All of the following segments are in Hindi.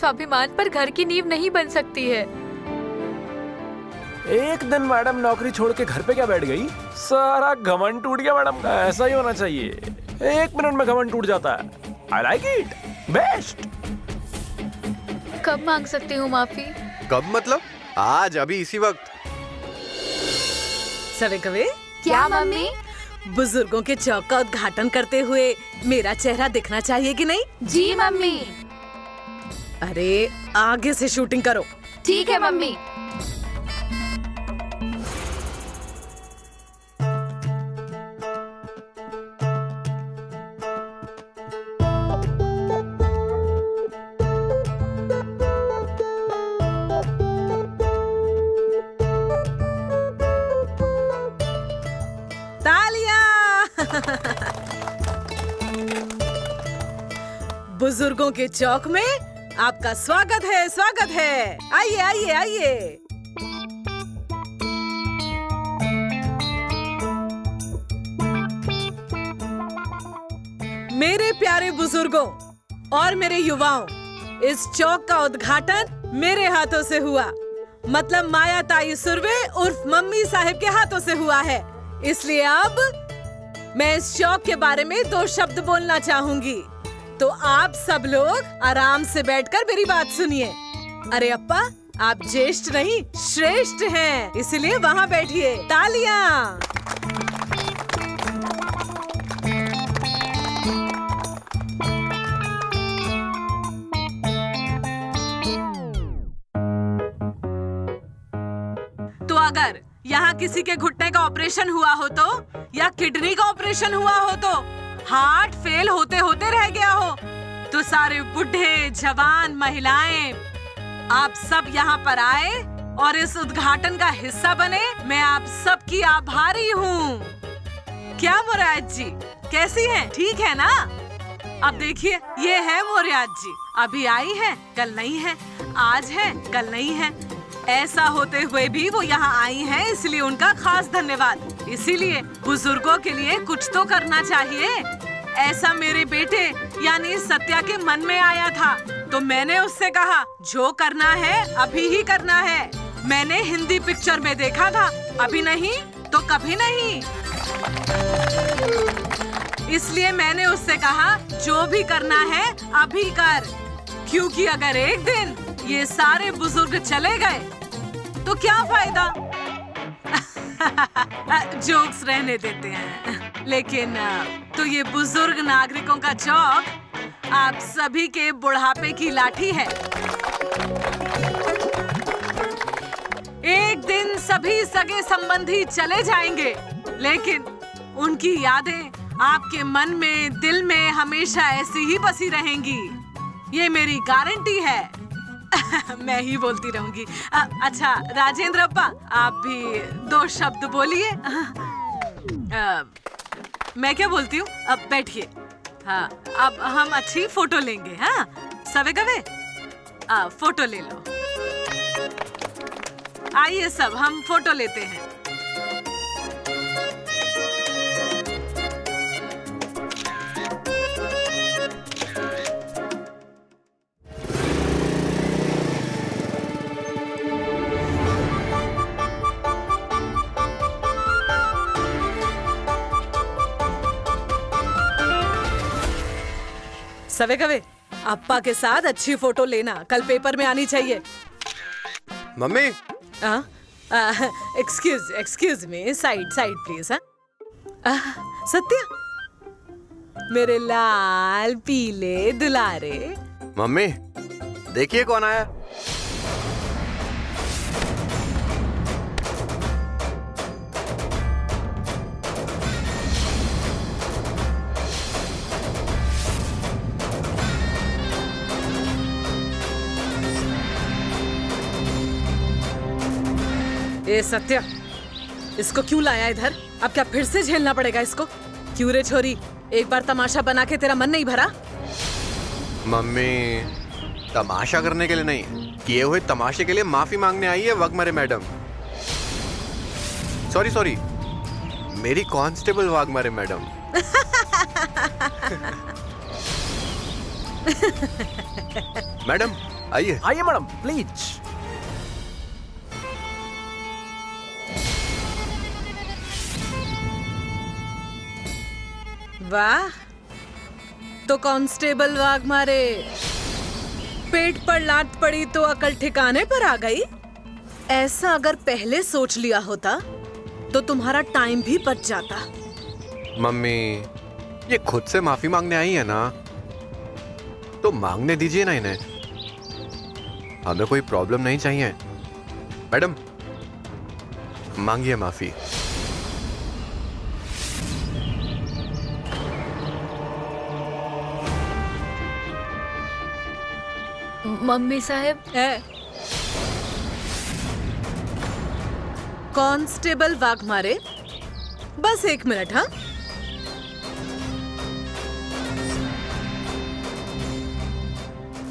स्वाभिमान पर घर की नींव नहीं बन सकती है। एक दिन मैडम नौकरी छोड़ के घर पे क्या बैठ गई, सारा घमंड टूट गया मैडम का। ऐसा ही होना चाहिए, 1 मिनट में घमंड टूट जाता है। I like it, best. कब मांग सकती हूँ माफी? कब मतलब? आज, अभी, इसी वक्त। सवे क्या मम्मी? बुजुर्गों के चौक का उद्घाटन करते हुए मेरा चेहरा दिखना चाहिए कि नहीं? जी मम्मी। अरे आगे से शूटिंग करो। ठीक है मम्मी। बुजुर्गों के चौक में आपका स्वागत है, स्वागत है। आइए आइए आइए। मेरे प्यारे बुजुर्गों और मेरे युवाओं, इस चौक का उद्घाटन मेरे हाथों से हुआ। मतलब माया ताई सुरवे उर्फ मम्मी साहिब के हाथों से हुआ है। इसलिए अब मैं इस चौक के बारे में 2 शब्द बोलना चाहूंगी। तो आप सब लोग आराम से बैठकर मेरी बात सुनिए। अरे अप्पा, आप ज्येष्ठ नहीं श्रेष्ठ हैं, इसलिए वहाँ बैठिए। तालियां। तो अगर यहाँ किसी के घुटने का ऑपरेशन हुआ हो तो, या किडनी का ऑपरेशन हुआ हो तो, हार्ट फेल होते होते रह गया हो तो सारे बुढ़े, जवान, महिलाएं, आप सब यहाँ पर आए और इस उद्घाटन का हिस्सा बने। मैं आप सबकी आभारी हूँ। क्या मुराद जी, कैसी हैं? ठीक है ना? अब देखिए, ये है मुराद जी। अभी आई है, कल नहीं है, आज है, कल नहीं है। ऐसा होते हुए भी वो यहाँ आई हैं, इसलिए उनका खास धन्यवाद। इसीलिए बुजुर्गों के लिए कुछ तो करना चाहिए। ऐसा मेरे बेटे यानी सत्या के मन में आया था, तो मैंने उससे कहा जो करना है अभी ही करना है। मैंने हिंदी पिक्चर में देखा था, अभी नहीं तो कभी नहीं। इसलिए मैंने उससे कहा जो भी करना है अभी कर, क्योंकि अगर एक दिन ये सारे बुजुर्ग चले गए तो क्या फायदा। जोक्स रहने देते हैं, लेकिन तो ये बुजुर्ग नागरिकों का चौक आप सभी के बुढ़ापे की लाठी है। एक दिन सभी सगे संबंधी चले जाएंगे, लेकिन उनकी यादें आपके मन में, दिल में हमेशा ऐसी ही बसी रहेंगी। ये मेरी गारंटी है। मैं ही बोलती रहूंगी। अच्छा राजेंद्र अप्पा, आप भी 2 शब्द बोलिए। मैं क्या बोलती हूँ, अब बैठिए। हाँ, अब हम अच्छी फोटो लेंगे। हाँ सवे गवे, फोटो ले लो। आइए सब हम फोटो लेते हैं। सवे गवे, अप्पा के साथ अच्छी फोटो लेना, कल पेपर में आनी चाहिए। Mummy, excuse me, side please. Satya, मेरे लाल पीले दुलारे। मम्मी देखिए कौन आया। ए सत्या, इसको क्यों लाया इधर? अब क्या फिर से झेलना पड़ेगा इसको? क्यों रे छोरी, एक बार तमाशा बना के तेरा मन नहीं भरा? मम्मी, तमाशा करने के लिए नहीं, किए हुए तमाशे के लिए माफी मांगने आई है वाघमारे मैडम। सॉरी, मेरी कांस्टेबल वाघमारे मैडम। मैडम, आइए। आइए मैडम प्लीज। वाह, तो कांस्टेबल वाघमारे, पेट पर लात पड़ी तो अकल ठिकाने पर आ गई। ऐसा अगर पहले सोच लिया होता तो तुम्हारा टाइम भी बच जाता। मम्मी, ये खुद से माफी मांगने आई है ना, तो मांगने दीजिए ना इन्हें। हमें कोई प्रॉब्लम नहीं चाहिए। मैडम, मांगिए माफी। मम्मी साहब, कांस्टेबल वाघमारे, बस 1 मिनट। हाँ,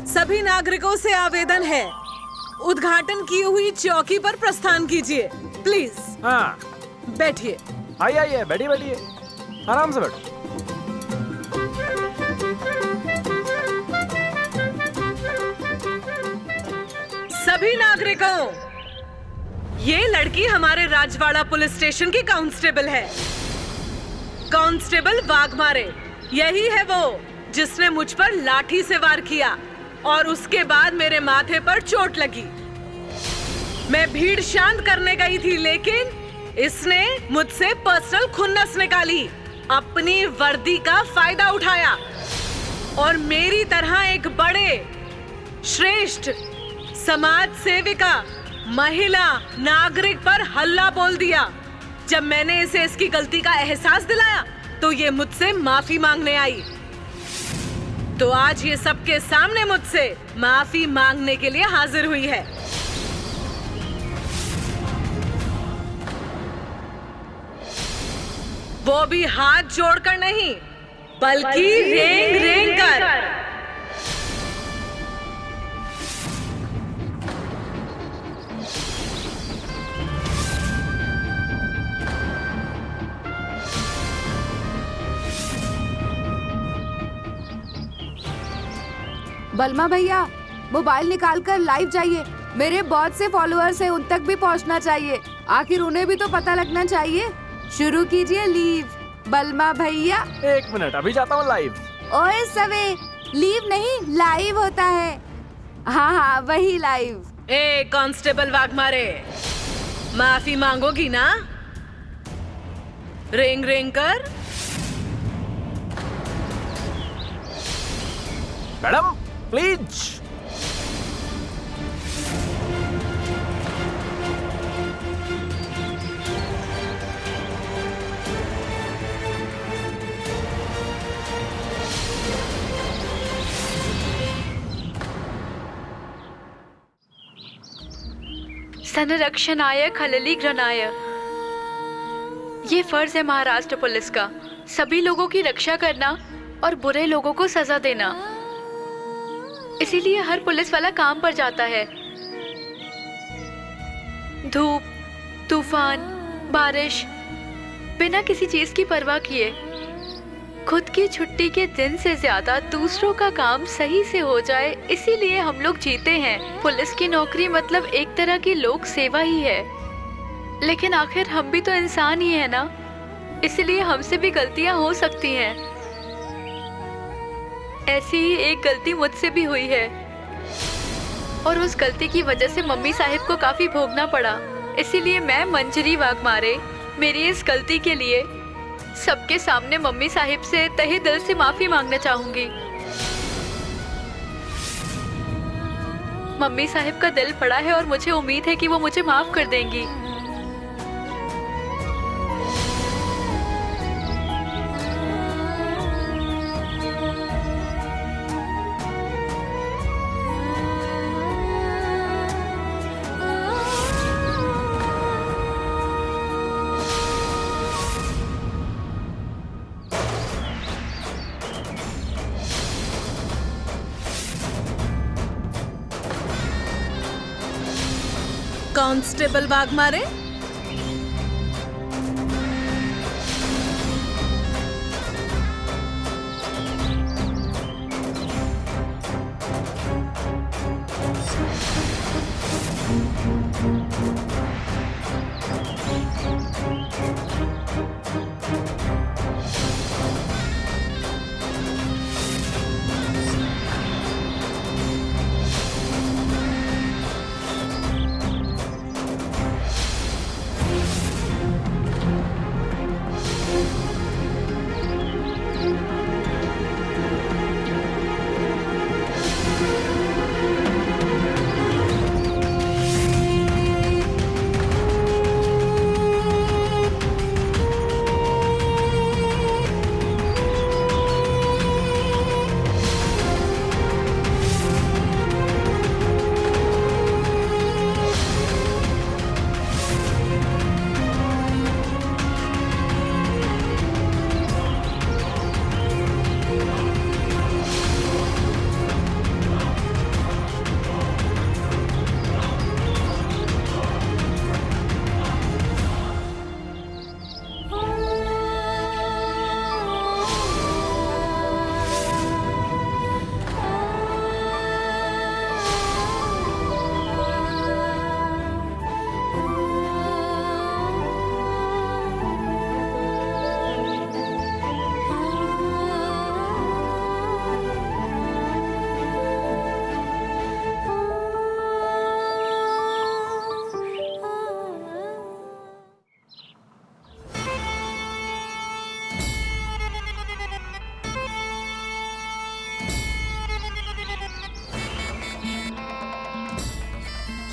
सभी नागरिकों से आवेदन है, उद्घाटन की हुई चौकी पर प्रस्थान कीजिए प्लीज। हाँ बैठिए। आइए आइए, बैठिए बैठिए, आराम से बैठो। सभी नागरिकों, ये लड़की हमारे राजवाड़ा पुलिस स्टेशन की कांस्टेबल है, कांस्टेबल वाघमारे। यही है वो जिसने मुझ पर लाठी से वार किया और उसके बाद मेरे माथे पर चोट लगी। मैं भीड़ शांत करने गई थी, लेकिन इसने मुझसे पर्सनल खुन्नस निकाली, अपनी वर्दी का फायदा उठाया और मेरी तरह एक बड़े श्रेष्ठ समाज सेविका, महिला, नागरिक पर हल्ला बोल दिया। जब मैंने इसे इसकी गलती का एहसास दिलाया तो ये मुझसे माफी मांगने आई। तो आज ये सबके सामने मुझसे माफी मांगने के लिए हाजिर हुई है। वो भी हाथ जोड़कर नहीं, बल्कि रेंग रेंग कर। बलमा भैया, मोबाइल निकाल कर लाइव जाइए। मेरे बहुत से फॉलोअर्स हैं, उन तक भी पहुंचना चाहिए। आखिर उन्हें भी तो पता लगना चाहिए। शुरू कीजिए लीव। बलमा भैया। 1 मिनट, अभी जाता हूँ लाइव। ओए सवे, लीव नहीं लाइव होता है। हाँ हाँ, वही लाइव। ए कांस्टेबल वाघमारे, माफी मांगोगी ना? रेंग रेंग कर। Madam please. संरक्षणाय खलली ग्रहणाय। ये फर्ज है महाराष्ट्र पुलिस का, सभी लोगों की रक्षा करना और बुरे लोगों को सजा देना। इसीलिए हर पुलिस वाला काम पर जाता है। धूप, तूफान, बारिश, बिना किसी चीज की परवाह किए खुद की छुट्टी के दिन से ज्यादा दूसरों का काम सही से हो जाए, इसीलिए हम लोग जीते हैं। पुलिस की नौकरी मतलब एक तरह की लोक सेवा ही है, लेकिन आखिर हम भी तो इंसान ही है ना, इसलिए हमसे भी गलतियां हो सकती हैं। ऐसी ही एक गलती मुझसे भी हुई है और उस गलती की वजह से मम्मी साहिब को काफी भोगना पड़ा। इसीलिए मैं मंजरी वाघमारे मेरी इस गलती के लिए सबके सामने मम्मी साहिब से तहे दिल से माफी मांगना चाहूंगी। मम्मी साहिब का दिल बड़ा है और मुझे उम्मीद है कि वो मुझे माफ कर देंगी। कांस्टेबल वाघमारे,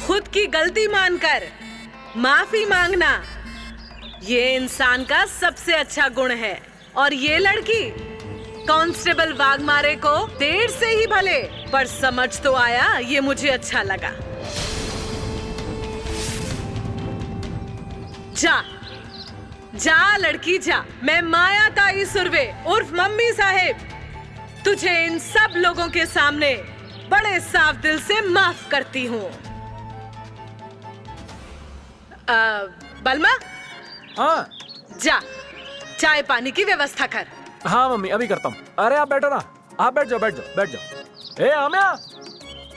खुद की गलती मानकर माफी मांगना ये इंसान का सबसे अच्छा गुण है। और ये लड़की कांस्टेबल वाघमारे को देर से ही भले पर समझ तो आया, ये मुझे अच्छा लगा। जा जा लड़की जा। मैं माया ताई सुरवे उर्फ मम्मी साहेब तुझे इन सब लोगों के सामने बड़े साफ दिल से माफ करती हूँ। बलमा, हाँ जा चाय पानी की व्यवस्था कर। हाँ मम्मी, अभी करता हूँ। अरे आप बैठो ना, आप बैठ जाओ बैठ जाओ बैठ जाओ। ए आम्या,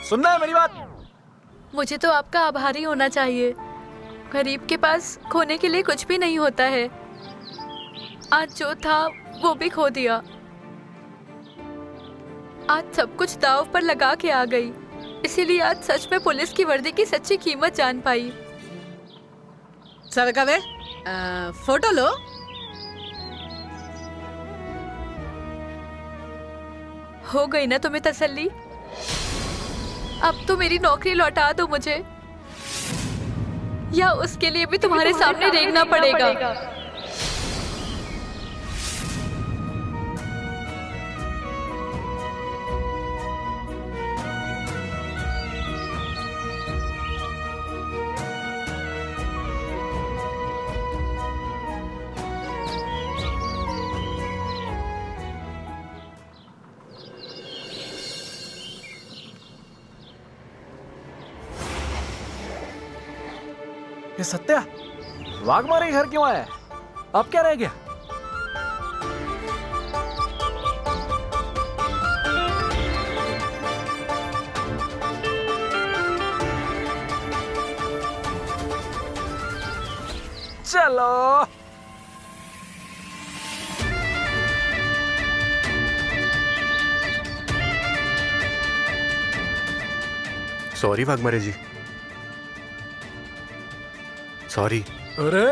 सुनना है मेरी बात? मुझे तो आपका आभारी होना चाहिए। गरीब के पास खोने के लिए कुछ भी नहीं होता है। आज जो था वो भी खो दिया। आज सब कुछ दांव पर लगा के आ गई, इसीलिए आज सच में पुलिस की वर्दी की सच्ची कीमत जान पाई। सविका वे, फोटो लो। हो गई ना तुम्हें तसल्ली? अब तो मेरी नौकरी लौटा दो मुझे, या उसके लिए भी तुम्हारे सामने रेंगना पड़ेगा। ये सत्या वाघमारे घर क्यों आया? अब क्या रह गया? चलो सॉरी वाघमारे जी, सॉरी। अरे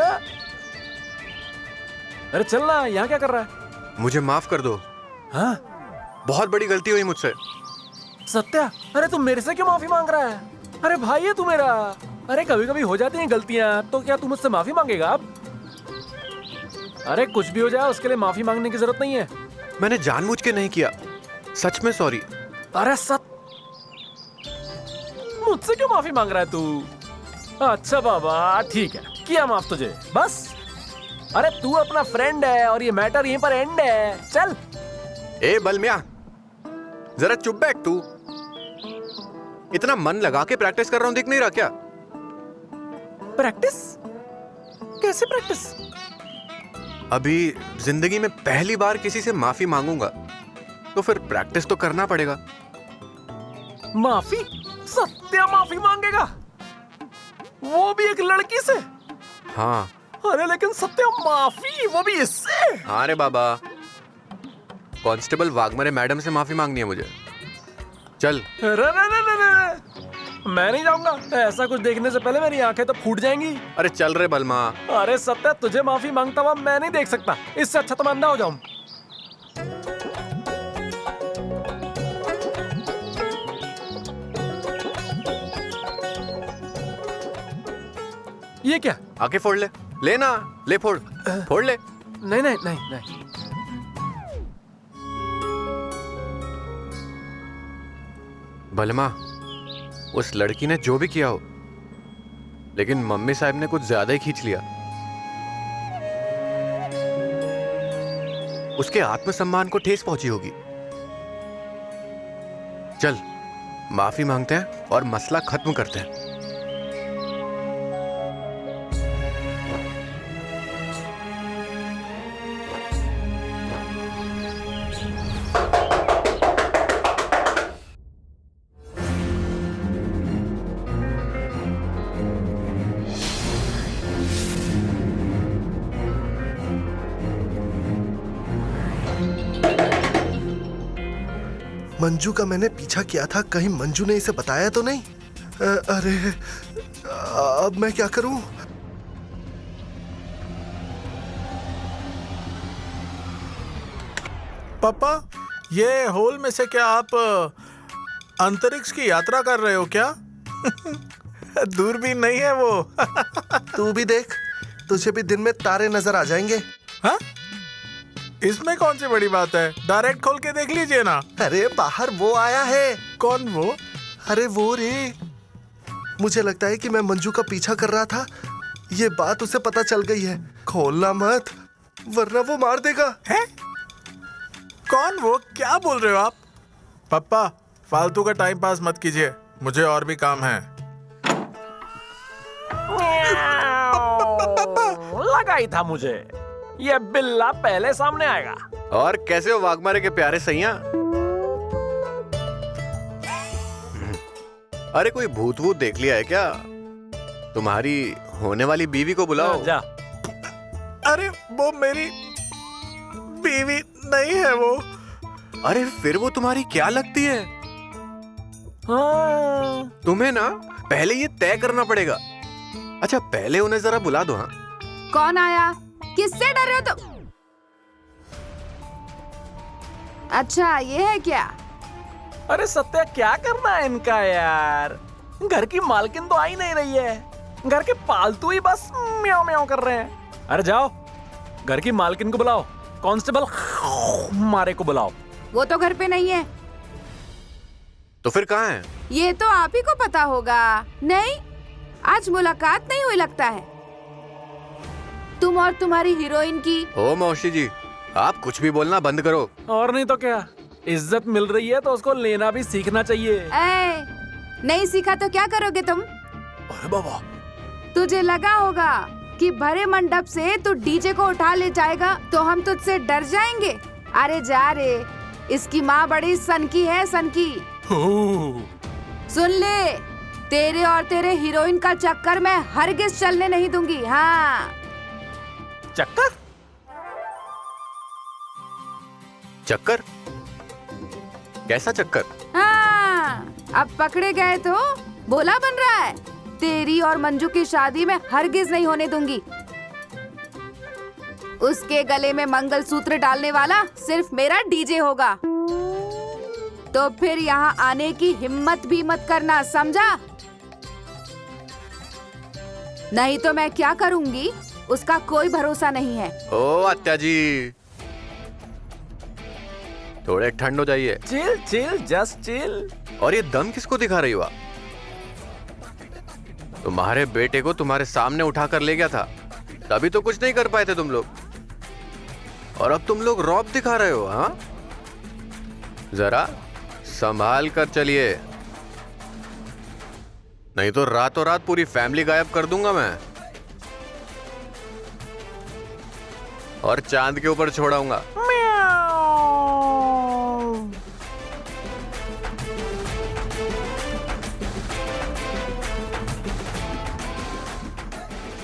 अरे चलना, यहाँ क्या कर रहा है? मुझे माफ कर दो, हाँ बहुत बड़ी गलती हुई मुझसे। सत्या, अरे तू मेरे से क्यों माफी मांग रहा है? अरे भाई है तू मेरा। अरे कभी कभी हो जाती हैं गलतियां, तो क्या तू मुझसे माफी मांगेगा अब? अरे कुछ भी हो जाए उसके लिए माफी मांगने की जरूरत नहीं है। मैंने जानबूझ के नहीं किया, सच में सॉरी। अरे मुझसे क्यों माफी मांग रहा है तू? अच्छा बाबा ठीक है, किया माफ तुझे, बस। अरे तू अपना फ्रेंड है और ये मैटर यहीं पर एंड है। चल। ए बलमिया, जरा चुप बैठ तू। इतना मन लगा के प्रैक्टिस कर रहा हूं, दिख नहीं रहा क्या? प्रैक्टिस? कैसे प्रैक्टिस? अभी जिंदगी में पहली बार किसी से माफी मांगूंगा, तो फिर प्रैक्टिस तो करना पड़ेगा। माफी? सत्या माफी मांगेगा, वो भी एक लड़की से? हाँ। अरे लेकिन सत्या माफी, वो भी इससे? हाँ रे बाबा, कांस्टेबल वाघमारे मैडम से माफी मांगनी है मुझे। चल। मैं नहीं जाऊंगा। ऐसा कुछ देखने से पहले मेरी आंखें तो फूट जाएंगी। अरे चल रे बलमा। अरे सत्या, तुझे माफी मांगता हुआ मैं नहीं देख सकता, इससे अच्छा तो मैं अंधा हो जाऊं। ये क्या? आके फोड़ ले, लेना, ले फोड़, फोड़ ले। नहीं नहीं नहीं नहीं। बलमा, उस लड़की ने जो भी किया हो, लेकिन मम्मी साहब ने कुछ ज्यादा ही खींच लिया। उसके आत्मसम्मान को ठेस पहुंची होगी। चल माफी मांगते हैं और मसला खत्म करते हैं। मंजू का मैंने पीछा किया था, कहीं मंजू ने इसे बताया तो नहीं? अरे अब मैं क्या करूं? पापा, ये हॉल में से क्या आप अंतरिक्ष की यात्रा कर रहे हो क्या? दूरबीन नहीं है वो। तू भी देख, तुझे भी दिन में तारे नजर आ जाएंगे। हाँ? इसमें कौन सी बड़ी बात है, डायरेक्ट खोल के देख लीजिए ना। अरे बाहर वो आया है। कौन वो? अरे वो रे, मुझे लगता है कि मैं मंजू का पीछा कर रहा था, ये बात उसे पता चल गई है। खोलना मत वरना वो मार देगा। है? कौन वो? क्या बोल रहे हो आप? पापा, फालतू का टाइम पास मत कीजिए, मुझे और भी काम है। लगा ही था मुझे, ये बिल्ला पहले सामने आएगा। और कैसे हो वाघमारे के प्यारे सैया? अरे कोई भूत वूत देख लिया है क्या? तुम्हारी होने वाली बीवी को बुलाओ। जा। अरे वो मेरी बीवी नहीं है वो। अरे फिर वो तुम्हारी क्या लगती है? हाँ। तुम्हें ना पहले ये तय करना पड़ेगा। अच्छा पहले उन्हें जरा बुला दो। हाँ कौन आया? किससे डर रहे हो तुम? अच्छा ये है क्या? अरे सत्या, क्या करना है इनका यार? घर की मालकिन तो आ ही नहीं रही है, घर के पालतू ही बस म्याऊं म्याऊं कर रहे हैं। अरे जाओ, घर की मालकिन को बुलाओ, कांस्टेबल मारे को बुलाओ। वो तो घर पे नहीं है। तो फिर कहाँ है? ये तो आप ही को पता होगा। नहीं, आज मुलाकात नहीं हुई लगता है तुम और तुम्हारी हीरोइन की। ओ मौसी जी, आप कुछ भी बोलना बंद करो। और नहीं तो क्या, इज्जत मिल रही है तो उसको लेना भी सीखना चाहिए। नहीं सीखा तो क्या करोगे तुम? अरे बाबा, तुझे लगा होगा कि भरे मंडप से तू डीजे को उठा ले जाएगा तो हम तुझसे डर जाएंगे? अरे जा रे, इसकी माँ बड़ी सनकी है, सनकी। सुन ले, तेरे और तेरे हीरोइन का चक्कर मैं हरगिज चलने नहीं दूंगी। हाँ चक्कर? चक्कर? कैसा चक्कर? हाँ, अब पकड़े गए तो बोला बन रहा है। तेरी और मंजू की शादी में हरगिज नहीं होने दूंगी। उसके गले में मंगलसूत्र डालने वाला सिर्फ मेरा डीजे होगा। तो फिर यहाँ आने की हिम्मत भी मत करना, समझा? नहीं तो मैं क्या करूँगी उसका कोई भरोसा नहीं है। ओ आत्या जी, थोड़े ठंड हो जाइए। Chill chill, just chill. और ये दम किसको दिखा रही हो आप? तुम्हारे बेटे को तुम्हारे सामने उठा कर ले गया था, तभी तो कुछ नहीं कर पाए थे तुम लोग, और अब तुम लोग रौब दिखा रहे हो। हाँ, जरा संभाल कर चलिए, नहीं तो रातों रात पूरी फैमिली गायब कर दूंगा मैं, और चांद के ऊपर छोड़ाऊंगा।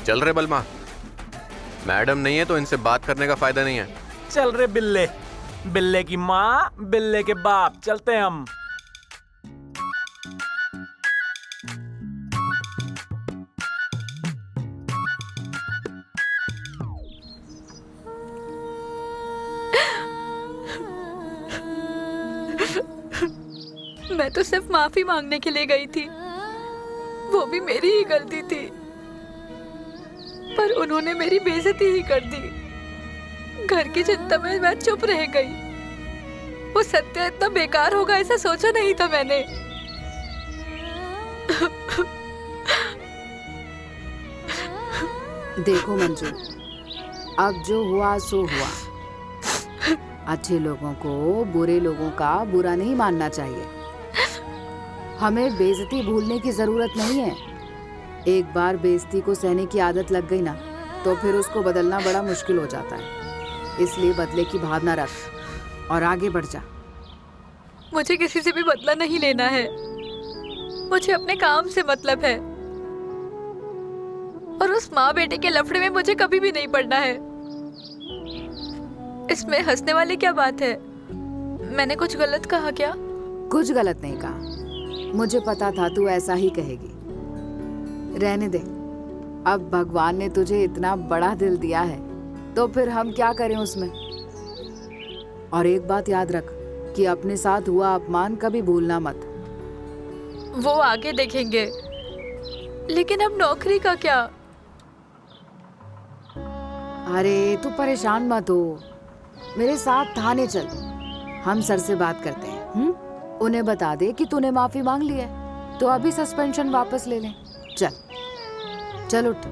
चल रे बलमा, मैडम नहीं है तो इनसे बात करने का फायदा नहीं है। चल रे बिल्ले, बिल्ले की माँ, बिल्ले के बाप, चलते हैं हम। मैं तो सिर्फ माफी मांगने के लिए गई थी, वो भी मेरी ही गलती थी, पर उन्होंने मेरी बेइज्जती ही कर दी। घर की चिंता में मैं चुप रह गई। वो सत्य इतना बेकार होगा ऐसा सोचा नहीं था मैंने। देखो मंजू, अब जो हुआ सो हुआ। अच्छे लोगों को बुरे लोगों का बुरा नहीं मानना चाहिए। हमें बेइज्जती भूलने की जरूरत नहीं है। एक बार बेइज्जती को सहने की आदत लग गई ना, तो फिर उसको बदलना बड़ा मुश्किल हो जाता है। इसलिए बदले की भावना रख और आगे बढ़ जा। मुझे किसी से भी बदला नहीं लेना है, मुझे अपने काम से मतलब है, और उस माँ बेटे के लफड़े में मुझे कभी भी नहीं पड़ना है। इसमें हंसने वाली क्या बात है? मैंने कुछ गलत कहा क्या? कुछ गलत नहीं कहा, मुझे पता था तू ऐसा ही कहेगी। रहने दे, अब भगवान ने तुझे इतना बड़ा दिल दिया है तो फिर हम क्या करें उसमें। और एक बात याद रख कि अपने साथ हुआ अपमान कभी भूलना मत। वो आगे देखेंगे, लेकिन अब नौकरी का क्या? अरे तू परेशान मत हो, मेरे साथ थाने चल, हम सर से बात करते हैं। उन्हें बता दे कि तूने माफी मांग ली है, तो अभी सस्पेंशन वापस ले लें। चल चल उठ।